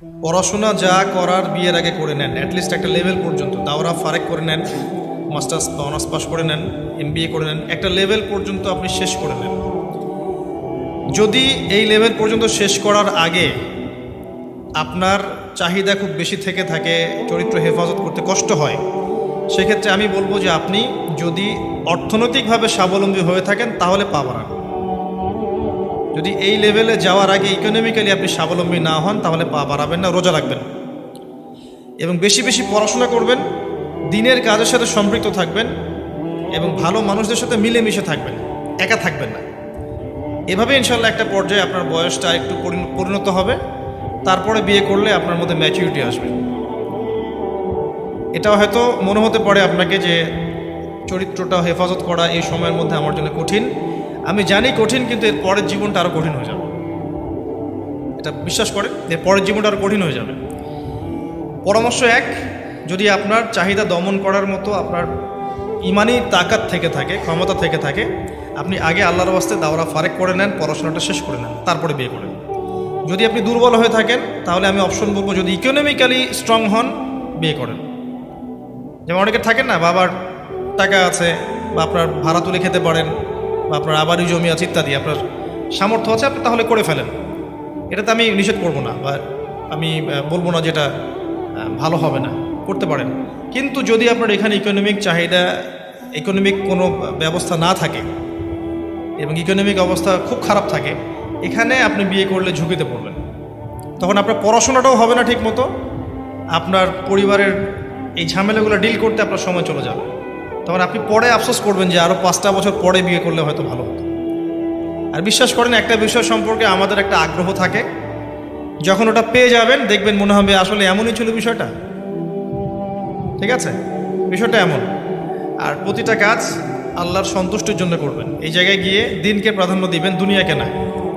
পড়াশোনা যা করার বিয়ের আগে করে নেন, অ্যাটলিস্ট একটা লেভেল পর্যন্ত। দাওরা ফারেক করে নেন, মাস্টার্স বা অনার্স পাস করে নেন, MBA করে নেন, একটা লেভেল পর্যন্ত আপনি শেষ করে নেন। যদি এই লেভেল পর্যন্ত শেষ করার আগে আপনার চাহিদা খুব বেশি থেকে থাকে, চরিত্র হেফাজত করতে কষ্ট হয়, সেক্ষেত্রে আমি বলবো যে আপনি যদি অর্থনৈতিকভাবে স্বাবলম্বী হয়ে থাকেন তাহলে পা বাড়ান। যদি এই লেভেলে যাওয়ার আগে ইকোনমিক্যালি আপনি স্বাবলম্বী না হন তাহলে পা বাড়াবেন না, রোজা রাখবেন এবং বেশি বেশি পড়াশোনা করবেন, দিনের কাজের সাথে সম্পৃক্ত থাকবেন এবং ভালো মানুষদের সাথে মিলেমিশে থাকবেন, একা থাকবেন না। এভাবে ইনশাল্লাহ একটা পর্যায়ে আপনার বয়সটা একটু পরিণত হবে, তারপরে বিয়ে করলে আপনার মধ্যে ম্যাচুরিটি আসবে। এটাও হয়তো মনে হতে পারে আপনাকে যে চরিত্রটা হেফাজত করা এই সময়ের মধ্যে আমার জন্য কঠিন। আমি জানি কঠিন, কিন্তু এর পরের জীবনটা আরও কঠিন হয়ে যাবে। এটা বিশ্বাস করেন, এর পরের জীবনটা আরও কঠিন হয়ে যাবে। পরামর্শ এক, যদি আপনার চাহিদা দমন করার মতো আপনার ইমানি তাকাত থেকে থাকে, ক্ষমতা থেকে থাকে, আপনি আগে আল্লাহর ওয়াস্তে দাওরা ফারেক করে নেন, পড়াশোনাটা শেষ করে নেন, তারপরে বিয়ে করেন। যদি আপনি দুর্বল হয়ে থাকেন তাহলে আমি অপশন বলবো, যদি ইকোনমিক্যালি স্ট্রং হন বিয়ে করেন। যেমন অনেকে থাকেন না, বাবার টাকা আছে বা আপনার ভাড়া তুলে খেতে পারেন বা আপনার আবারই জমি আছে ইত্যাদি, আপনার সামর্থ্য আছে, আপনি তাহলে করে ফেলেন। এটাতে আমি নিষেধ করব না বা আমি বলবো না যেটা ভালো হবে না, করতে পারেন। কিন্তু যদি আপনার এখানে ইকোনমিক চাহিদা, ইকোনমিক কোনো ব্যবস্থা না থাকে এবং ইকোনমিক অবস্থা খুব খারাপ থাকে, এখানে আপনি বিয়ে করলে ঝুঁকিতে পড়বেন। তখন আপনার পড়াশোনাটাও হবে না ঠিক মতো, আপনার পরিবারের এই ঝামেলাগুলো ডিল করতে আপনার সময় চলে যাবে। তখন আপনি পরে আফসোস করবেন যে আরও 5টা বছর পরে বিয়ে করলে হয়তো ভালো হতো। আর বিশ্বাস করেন, একটা বিষয় সম্পর্কে আমাদের একটা আগ্রহ থাকে, যখন ওটা পেয়ে যাবেন দেখবেন মনে হবে আসলে এমনই ছিল বিষয়টা। ঠিক আছে, বিষয়টা এমন। আর প্রতিটা কাজ আল্লাহর সন্তুষ্টির জন্য করবেন। এই জায়গায় গিয়ে দিনকে প্রাধান্য দিবেন, দুনিয়াকে না।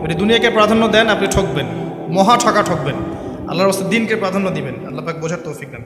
যদি দুনিয়াকে প্রাধান্য দেন আপনি ঠকবেন, মহা ঠকবেন। আল্লাহর রাস্তায় দিনকে প্রাধান্য দিবেন। আল্লাহ পাক বোঝার তৌফিক দান।